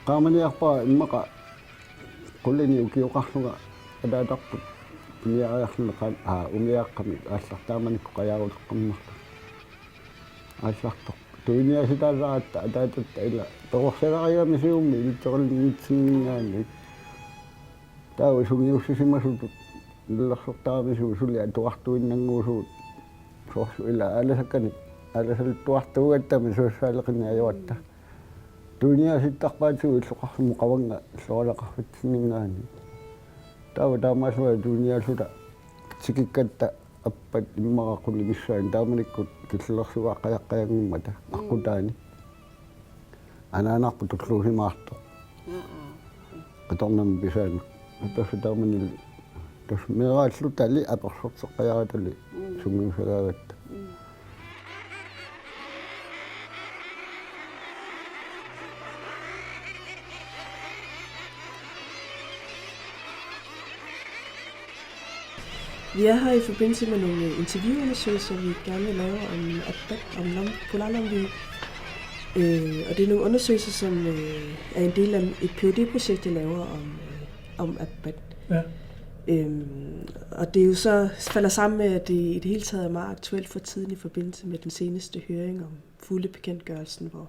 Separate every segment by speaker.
Speaker 1: qaamani arpa immaqa qullini ukiuqarluga adaataqput piniariarluqa umiaaqqami aallartaamanikku qajaruteqqammarlu aallartoq tuiniasitaalaatta ataatatta ila peqorsalariami siummi ilitteqalniitsinningaani taawa sungiussisimmasutut illersortaamisugu suli atuqartuinnanguusuut soorlu ila aalasakkani aalasalluttuartuugattami suussaaleqini ajuatta tuiniasittarpaatigu illuqarlumu qavanga illualaqarfitsinningaani taawa taamaalluga tuinialluta sikikkatta appat immaqaqulli missaan taamanikkut killersuga qajaqqajangummata aqutaani anaanarpu tulluusimaarto qatornam pisaana tossa taamanilli tossa meeraallutalli apersorteqqajaratali sungiusagaagatta
Speaker 2: Vi er her i forbindelse med nogle interviewundersøgelser, vi gerne vil lave om polarlomvie. Og det er nogle undersøgelser, som er en del af et PhD-projekt, jeg laver om Abbat. Ja. Og det er jo så falder sammen med, at det i det hele taget er meget aktuelt for tiden i forbindelse med den seneste høring om fuglebekendtgørelsen, hvor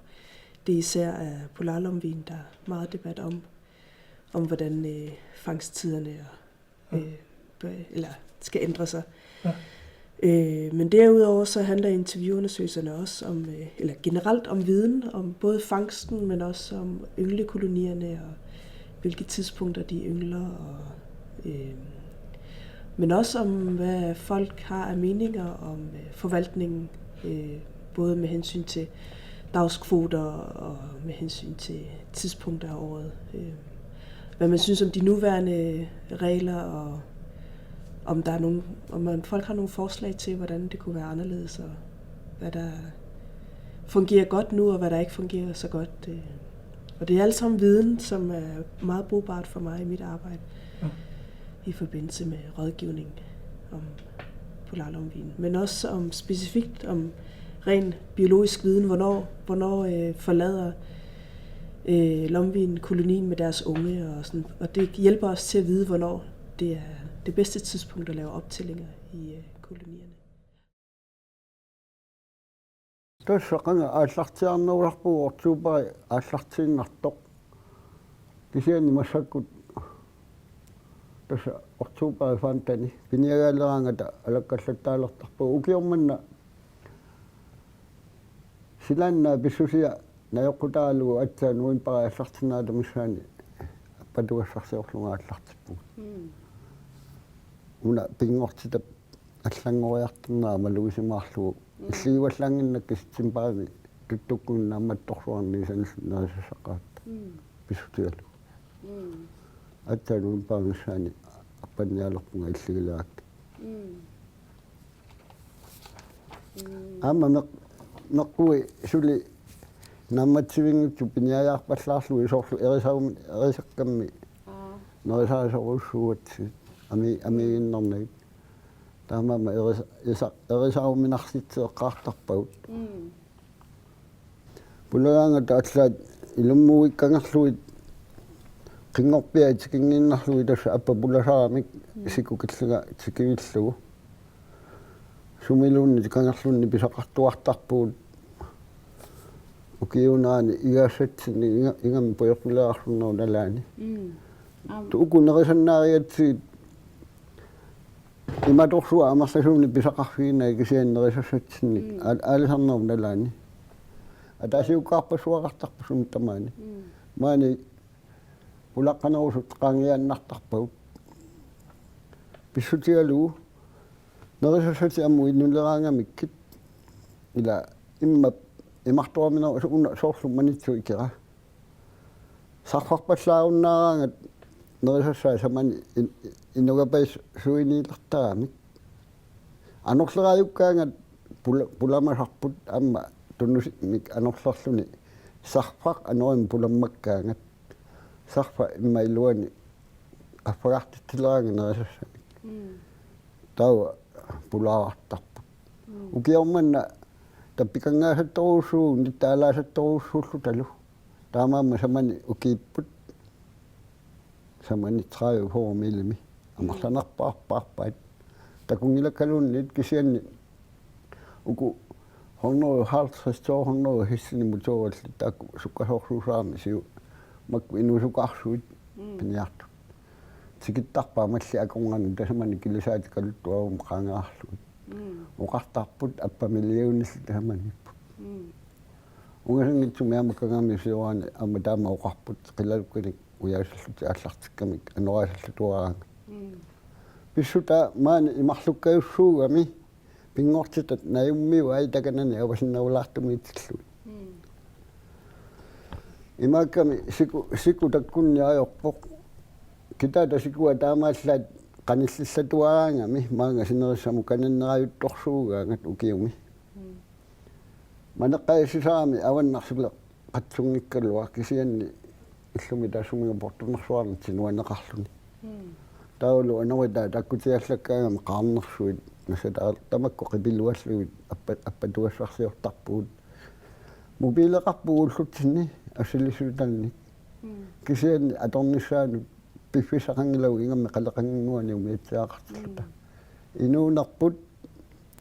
Speaker 2: det især er polarlomvien, der er meget debat om hvordan fangsttiderne eller skal ændre sig. Ja. Men derudover så handler interviewundersøgelserne også om, eller generelt om viden, om både fangsten, men også om ynglekolonierne og hvilke tidspunkter de yngler, men også om hvad folk har af meninger om forvaltningen, både med hensyn til dagskvoter og med hensyn til tidspunkter af året. Hvad man synes om de nuværende regler, og om der er nogen, om folk har nogle forslag til, hvordan det kunne være anderledes, og hvad der fungerer godt nu, og hvad der ikke fungerer så godt. Og det er alt sammen viden, som er meget brugbart for mig i mit arbejde, i forbindelse med rådgivning om polarlomvien. Men også om specifikt om ren biologisk viden, hvornår forlader lomvien kolonien med deres unge, og det hjælper os til at vide, hvornår det er det bedste tidspunkt at lave optællinger i kolonierne.
Speaker 1: Tossaqanga aallartiarnuularpuu ortuupari aallartiinnartoq kisiani massakkut tossa ortuupari faantani piniagaaleраангата алаккаллаттаалертарпу укиорманна силаанна писсусиа наёққутаалугу атсаа нуинпара аллартинаатамиссаани аппатугассарсиорлунгааллартиппу уна пингортитап аллангориартернаа малуисимаарлугу иллигиваллаангиннак киситсимпааги туттуккуиннаамматторсуарни санерисаққаатта писсутиалу атсаалуун паамиссаани аппанниалерпунга иллигилаак амма меққуи сули намматсивингутсу пиниаяарпаллаарлуи соорлу эрисаққамми нерисаасоруссуутси амигиннэрнагит таамаама эрисааруминарситсеэққартарпагут пулагаанга тааллаат илуммуиккангерлуит qingorpiat kinginnarlui tassa appa pulasaramik sikukilluga tikivillугу sumilunni kangerlunni pisaqartuartarpuut ukiunaani igaassatsini ingam poyorpulaarlunneru nalaani tuukunerisannariatsiit imatorsua amarlasumni pisaqarfiina kisiannerisassatsini aalisarneru nalaani ataasiukkaarpassuaqartarpusum tamaani maani pulaqqanerusut qaangiaannartarpagut pissutialugu nerisassati ammu innuleraangamikkit ila imartuamina una soorlu manitsu ikira sarfarpallaarunnaaraangat nerisassaa samani innugapais suiniilertaramik anorleraajukkaangat pulamasarput amma tunnusmik anorlerluni sarfaq anorim pulammakkaangat sarfa immailuani affagartittileraanga nerisassanik tawa pulaartarput ukiormanna tappikangaasattoruussuun nittaalaasattoruussuullu talu taamaamma samani ukiipput samani 30 millimi amарланарпаарпаарпаат такунгилаккалуунниит кисианни уку хорноо хаалтсоо хорноо хиссини муторалли таакку суккасоорсуусаарми сиу макку инусукаарсуит пиниарту тикиттарпаа малли аконгани тасамани килисаати калуттуарум qaangaarluit уqartarput аппамилиунилли тасаманиппут унгасангитсуми амаккагами сиуаани амма таама уqarput qilалукканик уяасаллути ааллартиккамик анораасаллутуараanga писсута маани имарлуккаюссуугами пингортитат наюммиу айтаканани авасиннаулаартумиитиллуи имаакками сику таккунниаёрпоқ китата сикуа таамааллаат qanillillatuaraangami maanga sinerissamu kanannerajuttorsuugaangat ukiumi манеққаисисаами аваннарсуле қатсунгиккалуа кисианни иллуми таасумига портунерсуарни тинуанеқарлуни таулу анерита таккутиаллаккаагами қаарнерсуит насатаа тамакку қипилуаллуит аппатуассарсиортарпуут мобилеқарпугуллутсинни ассилисуутанни кисианни аторниссаану пиффисақангилау ингамми қалеқангуани умиитсаақартиллута инуунарпут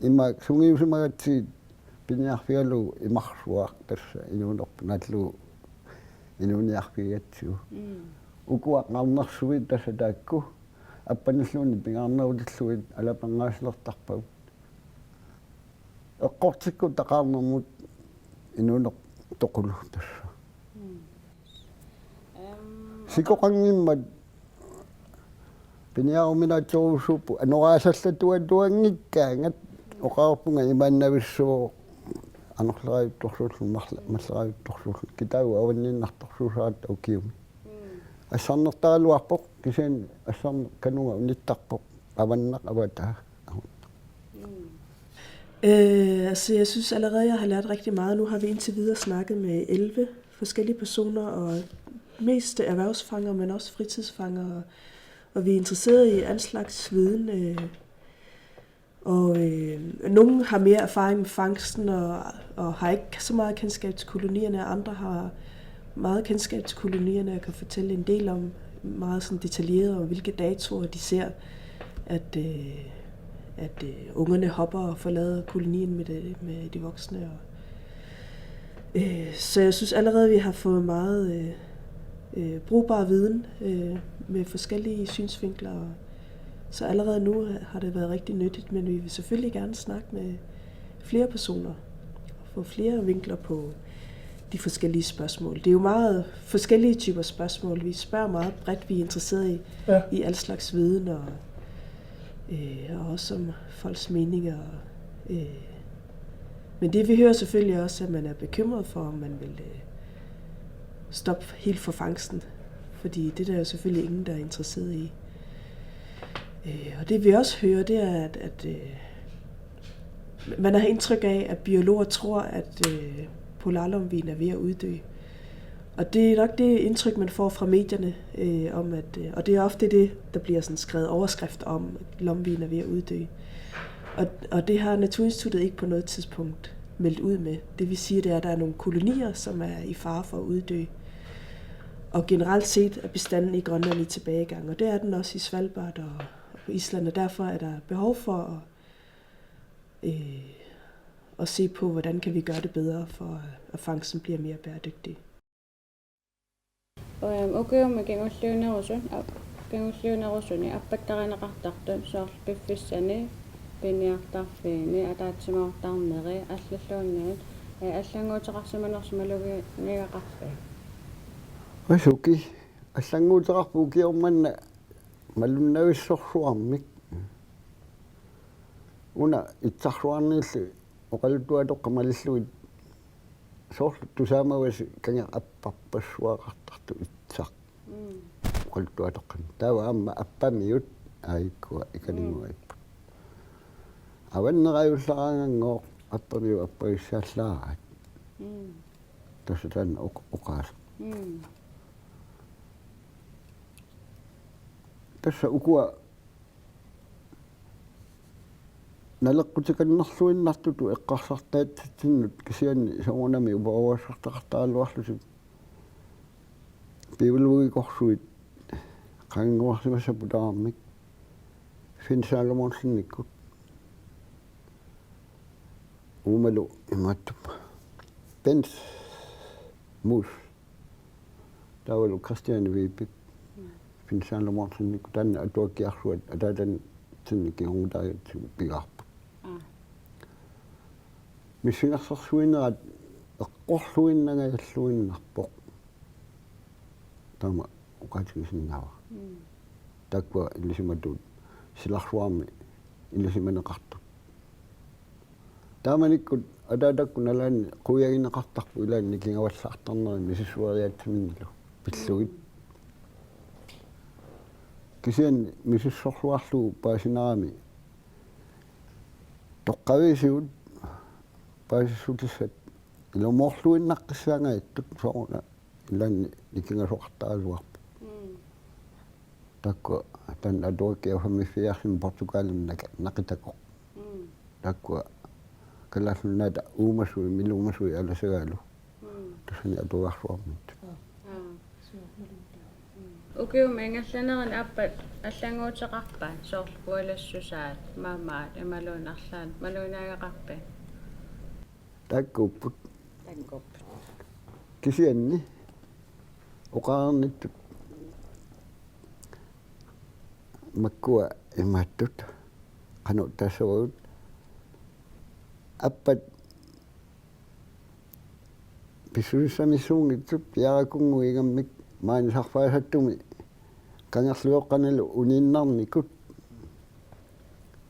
Speaker 1: има сунгиусимагатсиит пиниарфиалу имарсуақ тасса инуунерпу наллу инуниарфигатсуу укуа qarnersuit тасса таакку аппаниллууни пингаарнерулиллуит алапангаасилертарпагу эққортикку тақарнермут инуунер тоқулу тасса сикоқангиммат пиниаруминаатсоруусууппу анораасаллатуатуангиккаангат оқарпунга имааннависсуу анерлераютторсууллу маллераютторсууллу китаагу аванниннарторсуусаат укиуми ассарнертаалуарпоқ кисиан ассарне канунга униттарпоқ аваннақ аватаа
Speaker 2: Altså jeg synes allerede, jeg har lært rigtig meget. Nu har vi indtil videre snakket med 11 forskellige personer, og mest erhvervsfanger, men også fritidsfanger. Og vi er interesseret i al slags viden. Nogle har mere erfaring med fangsten og har ikke så meget kendskab til kolonierne, og andre har meget kendskab til kolonierne og kan fortælle en del om meget sådan detaljeret om hvilke datoer de ser, at ungerne hopper og forlader kolonien med de voksne. Så jeg synes allerede, vi har fået meget brugbar viden med forskellige synsvinkler. Så allerede nu har det været rigtig nyttigt, men vi vil selvfølgelig gerne snakke med flere personer og få flere vinkler på de forskellige spørgsmål. Det er jo meget forskellige typer spørgsmål. Vi spørger meget bredt, vi er interesseret i al slags viden og også om folks meninger. Men det vi hører selvfølgelig også, at man er bekymret for, om man vil stoppe helt for fangsten. Fordi det der er jo selvfølgelig ingen, der er interesseret i. Og det vi også hører, det er, at man har indtryk af, at biologer tror, at polarlomvien er ved at uddø. Og det er nok det indtryk, man får fra medierne, om at, og det er ofte det, der bliver sådan skrevet overskrift om, at lomvien er ved at uddø. Og det har Naturinstituttet ikke på noget tidspunkt meldt ud med. Det vil sige, det er, at der er nogle kolonier, som er i fare for at uddø. Og generelt set er bestanden i Grønland i tilbagegang, og det er den også i Svalbard og på Island, og derfor er der behov for at se på, hvordan kan vi gøre det bedre, for at fangsten bliver mere bæredygtig.
Speaker 3: Okay, man kan også lave noget appattaranaqartartun soorpiffissani piniartarfiini ataatsimortarneri аллаллуунгаат аллангуутеқарсиманерсималугиниақарфи
Speaker 1: асуки аллангуутеқарпу киорманна малуннависсорсуармик уна итсарсуарниллу оқалуттуатоққамаллуит соорлу тусаамаваси канга аппарпассуақартарту итсақ оқалуттуатоққан таава аама аппамиут аиккуа икалингуайппа аваннераюллараангоо аппамиу аппагиссааллаараат тасатан оқаас тасса укуа налеққутиканнерлуиннартуту эққарсартаатсиннут кисианни сауунами убаавассартақартаалуарлусут piulugikorsuit qanginguarsimassaputaarmik finsaalomoorlinnikkut uumalu imaattupa Bens mus taulu Christian Vipik finsaalomoorlinnikkut tanna atuakkiarsuat ataatan tinnikki hungutaayat pigaarput missingarsarsuinerat eqqorluinnagajalluinnarpoq tama uqatigisinnaava takwa illisimatut silarsuarmi illisimaneqartut taamanikkut ataatakku nalaanni quyagineqartarpu ilaanni kingavallaartarneri misissuariaatsiminglu pillugit kisianni misissorluarlugu paasinarami toqqavisiut paasissutissat ilomorluinnaqqissaangaittut soorna ilaanni nikingasoqartaaluarpu takwa tan atuakkiauhamiffiarsim Portugalin naqitakoq takwa kallallunaata uumasui miluumasui alasagaalu tassani atuarsuarmit
Speaker 3: ukiuma ingallaneri appat аллангуутеқарпа соорлуалассусаат маамаат ималуунарлаан малуунаагақарпа
Speaker 1: takkupput kisianni uqaarnittut makkua imaattut qanu tassuut appat pisuissamisuungitsut piarakunguigammik maanisarfaasattumi kangerluoqqanilu uniinnarnikut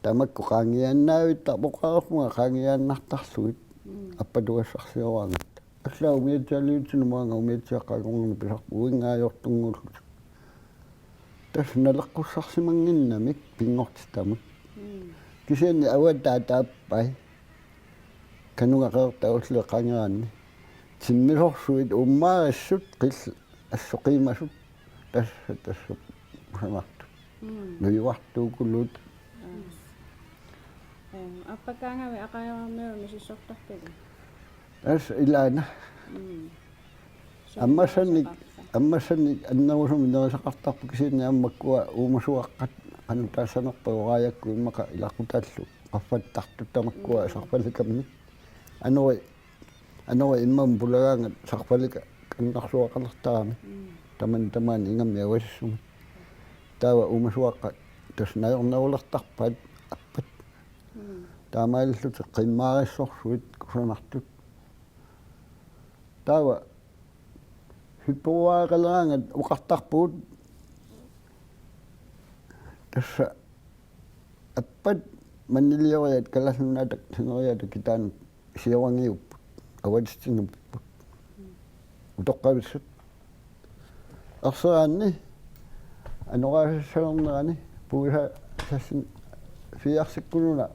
Speaker 1: tamakku qaangiaannaavit tapoqarfunga qaangiaannartarlugit appatuassarsioraagat allaa umiatsaaliutsinu maanga umiatsiaqqaagorngi pisarpu uingaajortunngullut tas naleqqussarsimanginnamik pingortitamut kisianni awataataappai kanungaqeertaullua qaangeraanni timmisorsuit ummaassut qill assoqiimasut tassa samartu nujuartuukullut
Speaker 3: аппакаангави ақаёрмиу мисиссортарпига
Speaker 1: tas ilaana аммассанник аннавусум нерисақартарпу кисиинни аммаккуа уумасуаққат qanutaasanerpa uqaayakku immaqa ilaqutaалlu qaffаттартут тамаккуа сарпаликаммик анори иммам пулагаангат сарпалика каннарсуақалертарами тамаани ингамми авассуми таава уумасуаққат тас наёрнаулертарпаат аппат таамааллут qimmaariссорсуит кусанартут таава хиппуаақалераангат уқартарпуут тасса аппат маннилиориат калассунаатак синериата китаан сиорангиуппут аватстингуппут утоққависсут арсераанни анораасассалернерани пуиса сассин фиарсиккунуна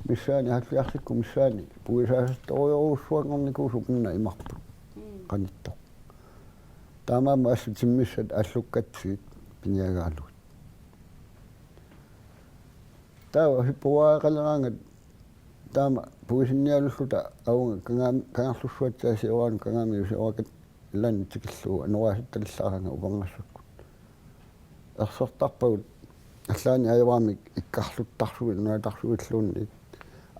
Speaker 1: миссаани халлиарсикку миссаани пуисаасториоруссуангорникуусупнна имарпут qanittor таамаама ассутиммиссат аллуккатсигит пиниагаалугит таава хиппуаақалераангат таама пуисинниалуллута аунга кангарлуссуатсааси ораану кангаамиуси оракат илаанни тикиллуу анорааситталлааранга упернгассаккут ерсертарпагут аллаани аяваамик иккарлуттарсуи нуатарсуиллуунни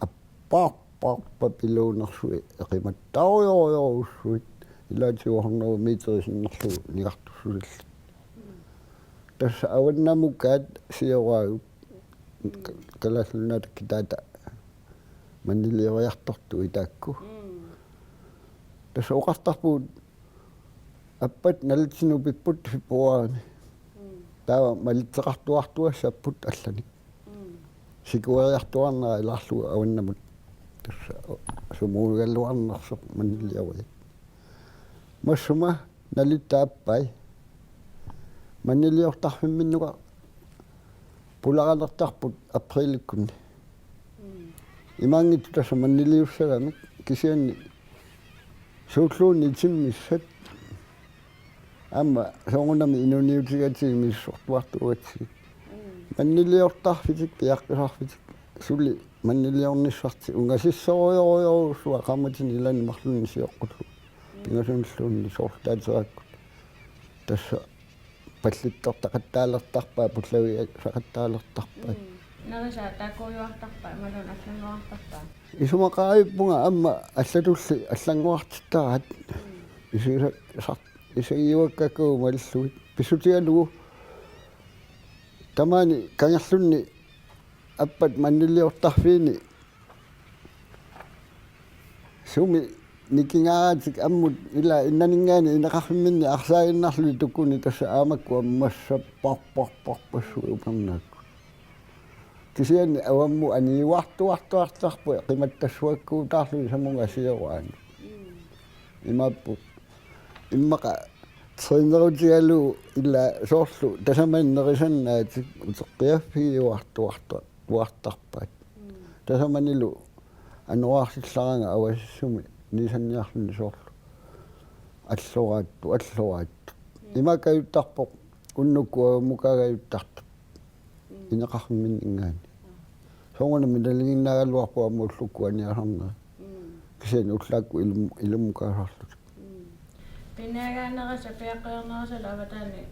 Speaker 1: аппарпарпа пилуунерсуи эқиматтаруйоруйоруссуит илаатигуорнеру митерисиннерлу нигартуссулилла тасса аваннамукаат сиораагут калааллунаата китаата маннилиориарторту итаакку тасса оқартарпуут аппат налитсинупиппут хиппуаарни таава малитсеқартуартуассаппут алланик сикуариартуарнера илаарлугу аваннамут тасса сумуугаллуарнерсоқ маннилиориа массума налиттааппай маннилиортарфимминнука пуларанертарпут априликкунни имаангит тасса маннилиуссаламик кисианни сууллуунни тиммиссат амма сонгунами инуниутигати миссортуартуатси маннилиортарфитик пиаққисарфитик сули маннилиорниссарти унгасиссориориоруссуа қаматин илани марлунни сиоққуллу пингасуниллуунни соорлтаатерааккут tässä pallittortaqattaalertarpaa pullavi saqattaalertarpaa
Speaker 3: Narisaa takujuartarpaa malun allanguartarpaa.
Speaker 1: isumaqaayippunga amma allatulli allanguartittarat isiiwakkakuu malluit pissutialugu tamani kangerlunni appat mannilliortarfiini sumi nikingaatik ammut ila innaningaani inaqarfimminni arsaaginnarlui tukkuni tassa aamakku ammassapparparparpassu upernaakku tisianni awammu aniuartuartuartarpu qimattassuakkuutaarlui samunga asiuaani imappu immaqa trinnerutialu illa soorlu tasamannerisannaatik uteqqiaffiuartuartarpaat tasamanilu anuarsillaraanga avassumi niisanniarluni soorlu аллораатту имакаютарпоқ уннуккуа мукагаюттарту инеқармин ингаани сонгона мидалигиннаагалуарпу аммуллуккуаниарнера кисен уллаакку илуммукаасарлут
Speaker 3: пинаагаанераса пиаққиорнерасала аватаани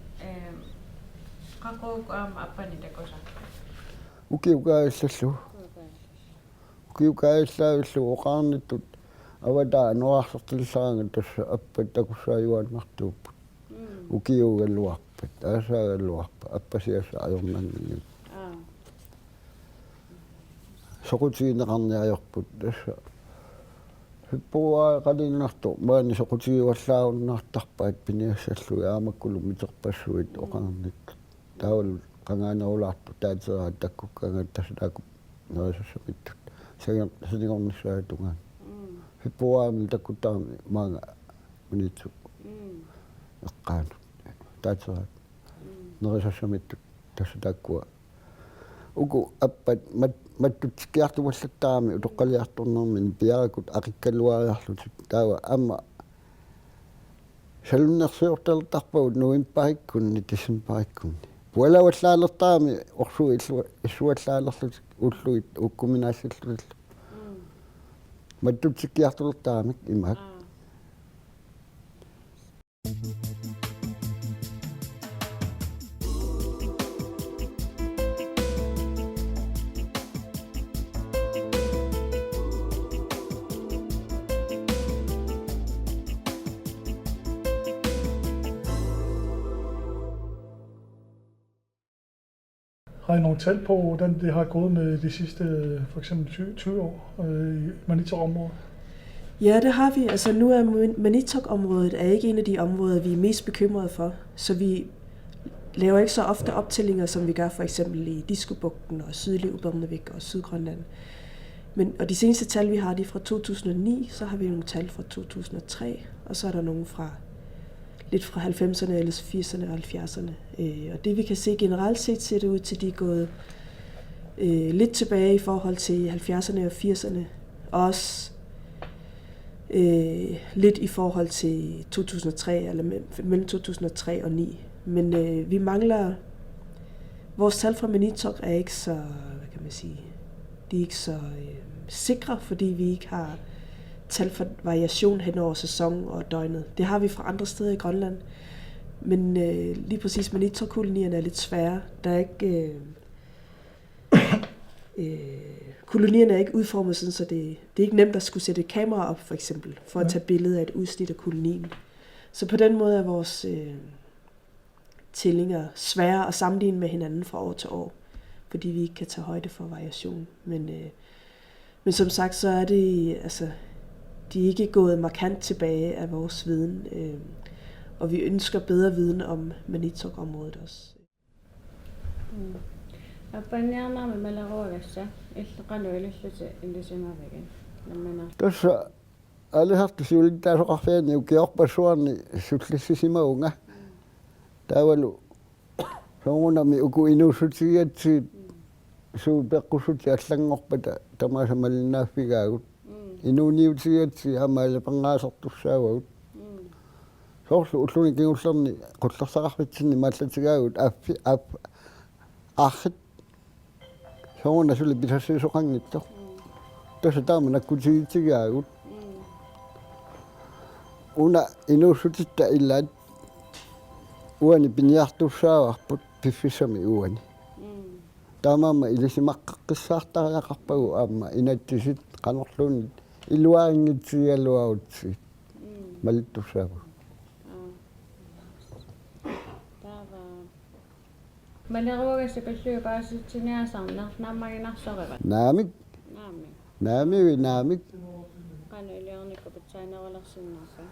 Speaker 3: қақуук аама аппани такусарпа
Speaker 1: укиукааллаллу укиукааллаавиллу оқарниттут аватаа нуарсертилсаранга тасса аппат такуссааюааннартууппут укиугаллуарпат аасаагаллуарпа аппасиаса ajornangilu soqutiineqarniajorput tassa hippuaa qalinartu maani soqutiiuallaarunnartarpaat piniassallui aamakkulum miterpassuit oqarnit taawal qangaanerulaartu taatera takkukkaanga tassaaku nerisassamittut sinigornissaatugaan hippuaami takkutaarmi maanga unitsu eqqaanut taatera nerisassamittu tassaakkua uku appat mattutsikkiartuvallattaarmi utoqqaliartornermin piarakut aqikkaluariarlutit taawa amma salunnersiortalertarpagut nuimpahikkunni tissimparikkunni pualavallaalertaarmi orsuu issuallaalerlut ulluit ukkuminaassallullu mattutsikkiartulertaarmik imaak
Speaker 4: Har I nogle tal på, hvordan det har gået med de sidste for eksempel 20 år i Manitok-området?
Speaker 2: Ja, det har vi. Altså nu er Manitok-området ikke en af de områder, vi er mest bekymrede for. Så vi laver ikke så ofte optællinger, som vi gør for eksempel i Diskobugten og sydlig Ubermnavik og Sydgrønland. Og de seneste tal, vi har, de er fra 2009, så har vi nogle tal fra 2003, og så er der nogle fra lidt fra 90'erne, ellers 80'erne og 70'erne. Og det vi kan se generelt set, ser det ud til, at de er gået lidt tilbage i forhold til 70'erne og 80'erne. Og også lidt i forhold til 2003, eller mellem 2003 og 2009. Men vi mangler, vores tal fra Manitok er ikke så, hvad kan man sige, de er ikke så sikre, fordi vi ikke har tal for variation hen over sæson og døgnet. Det har vi fra andre steder i Grønland. Men lige præcis Manitok-kolonierne er lidt svære. Der er ikke kolonierne er ikke udformet sådan, så det er ikke nemt at skulle sætte et kamera op, for eksempel, for at tage billeder af et udsnit af kolonien. Så på den måde er vores tællinger svære at sammenligne med hinanden fra år til år, fordi vi ikke kan tage højde for variation. Men som sagt, så er det, altså, de er ikke gået markant tilbage af vores viden, og vi ønsker bedre viden om Manitok-området også.
Speaker 3: Appanniarnaarmi malaruagassa illeqanuilulluti illisimavagan lammana
Speaker 1: tassa alihartusiulitaasoqarfiani ukiorpassuarni sullissisimaunga taavalu soongunami uku inuussutigiatsiit suupeqqusuti allangorpata tamaasamallinaaffigaagut inuuniutigiatsi amaalapanngaasortussaavagut soorlu ulluni kingullerni qullersaqarfitsinni maallatigaagut aarrit soonguna suli pisassiisoqanngittor tassa taama nakkutigitsigaagut una inuussutitta illaat uani piniartussaarput piffissami uani taamaama ilisimaqqaqissaartariaqarpagu aamma inattisit qanorluunit iluaangitsialuautsit malittussaavu
Speaker 3: Малеруагасса каллуи пааситсиниасарнер нааммагинарсориvat.
Speaker 1: naamik naamik
Speaker 3: Qanu iliornikku pitsaanерулерсиннарпа.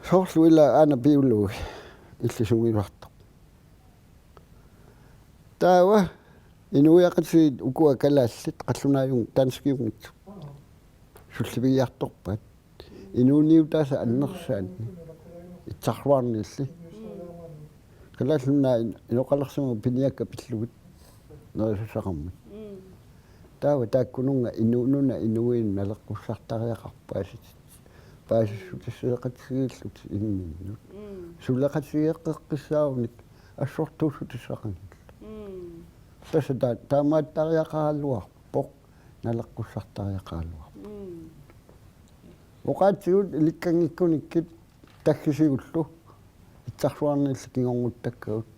Speaker 1: soorlu ila aana piulugi illisugilartoq taawa inuiaqatsiit ukua kalaallit qallunaajung tanskiungit sullivigiartorpat inuuniutaasa annersaanni itsarluarniilli kalallunaa inoqalersumu piniakka pillugit nerisaqarmut taawa taakkununga inuununa inuin naleqqussartariaqarpaasit paasissutiseeqatsigiillut inninnut suleqatsigeqqeqqissaarunik assortuussutissaqanit tassa taamaattariaqaralluarpoq naleqqussartariaqarluar oqaatsigut ilikkangikkunikkit taggisikullu itsarluarniilli kingornguttakkagut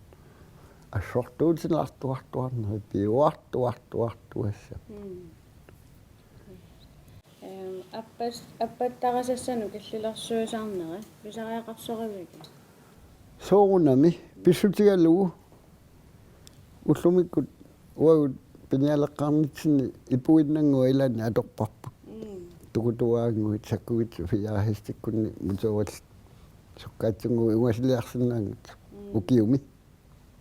Speaker 1: assortuutilartuartuarneri piuartuartuassa
Speaker 3: аппаттарасассану киллилерсуусаарнери писариақарсоривиги
Speaker 1: soorunami pissutigalugu ullumikut uagut pinialeqqarnitsinni ipuinnangua ilani atorparput tukutuaanguit sakkugit fiaahistikkunni mutuval sukkaatsungu ungasiliarsinnaangut ukiumi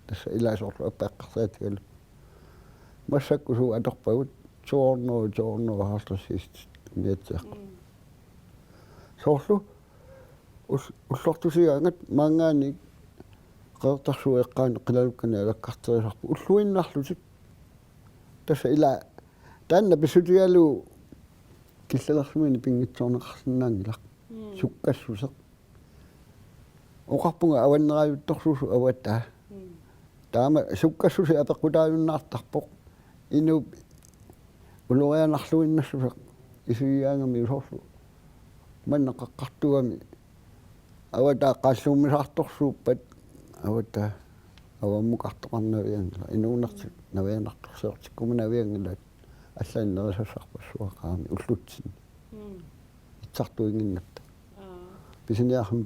Speaker 1: tassa ilaasorlu appaqqarsaatigalu massakkusu atorpagut soornoo haarlassiist miatsiaqqa soorlu ullortusigaangat maangaani qeertarsugu eqqaani qilalukkani alakkarterisarpu ulluinnarlutik tassa ila taanna pissutigalu killalersumiini pingitsoorneqarsinnaangilaq sukkassuseq oqarpunga avannerajuttorsuusu avataa taama sukkassusi apeqqutaajunnaartarpoq inu ulorianarluinnassuseq isugiaangami usorlu manneqaqqartugami avataa qalluumisartorsuuppat avataa avammuqartoqarnaviangila inuunartik navianartorseortikkumu naviangilaat аллааннерисассарпассуақаами уллутсин итсартуингиннатта писиниархум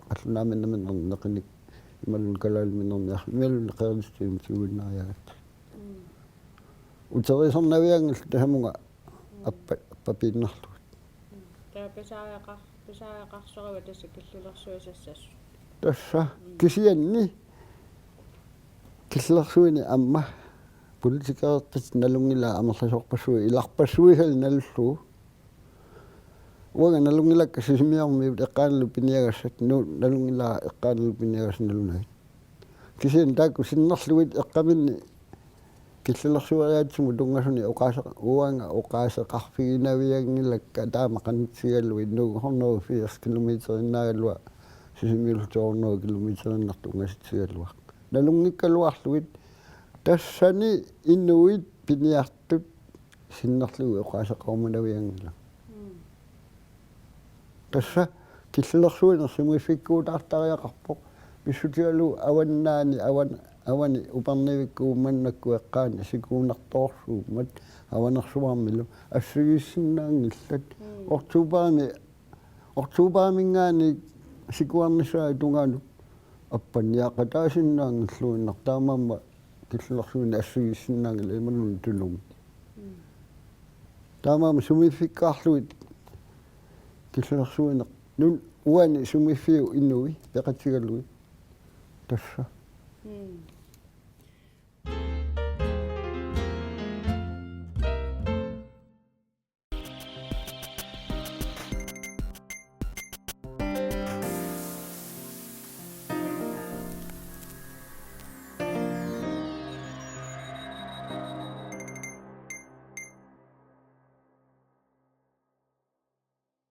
Speaker 1: қаллунааминнаминнернеқиник ималун калаалминнерниар ималун қеерлистиим сууиннариагат утерисернавиангил тахамунга аппапииннарлугут
Speaker 3: таа писариақарсорива тасса киллилерсуисассассу
Speaker 1: тасса кисианни киллерсуини амма политикеэртит налунгила амерласоорпассуи иларпассуигал наллуу уага налунгилакка сисимиармиут эққаанлу пиниагассат налунгила эққаанлу пиниагасналунагит кисиан таакку синнерлугит эққаминни киллерсуариатсуму тунгасуни оqaасеқарфигинавиангилакка таама қанитсигаллуи нуу хорноо 80 километриннаагалуа сисимиулторноо километриннарту унгаситсигаллуа налунгиккалуарлугит тассани иннуит пиниартут синнерлуги оqaасеқармунавиангила тасса киллерсуинерсимуиффиккуутаартариақарпоқ писсутигалу аваннаани авани упернивиккуу маннакку эққаани сикуунарторсууммат аванерсуармилу ассигиссиннаангиллат ортубаамингаани сикуарнисаа тунгаanu аппанниақатаасиннаангиллуиннартаамаама киллерсуини ассигиссиннаангила иманун тулум таамаама сумиффиккаарлуит киллерсуинеқ нун уани сумиффиу иннуи пеқатсигаллуи тасса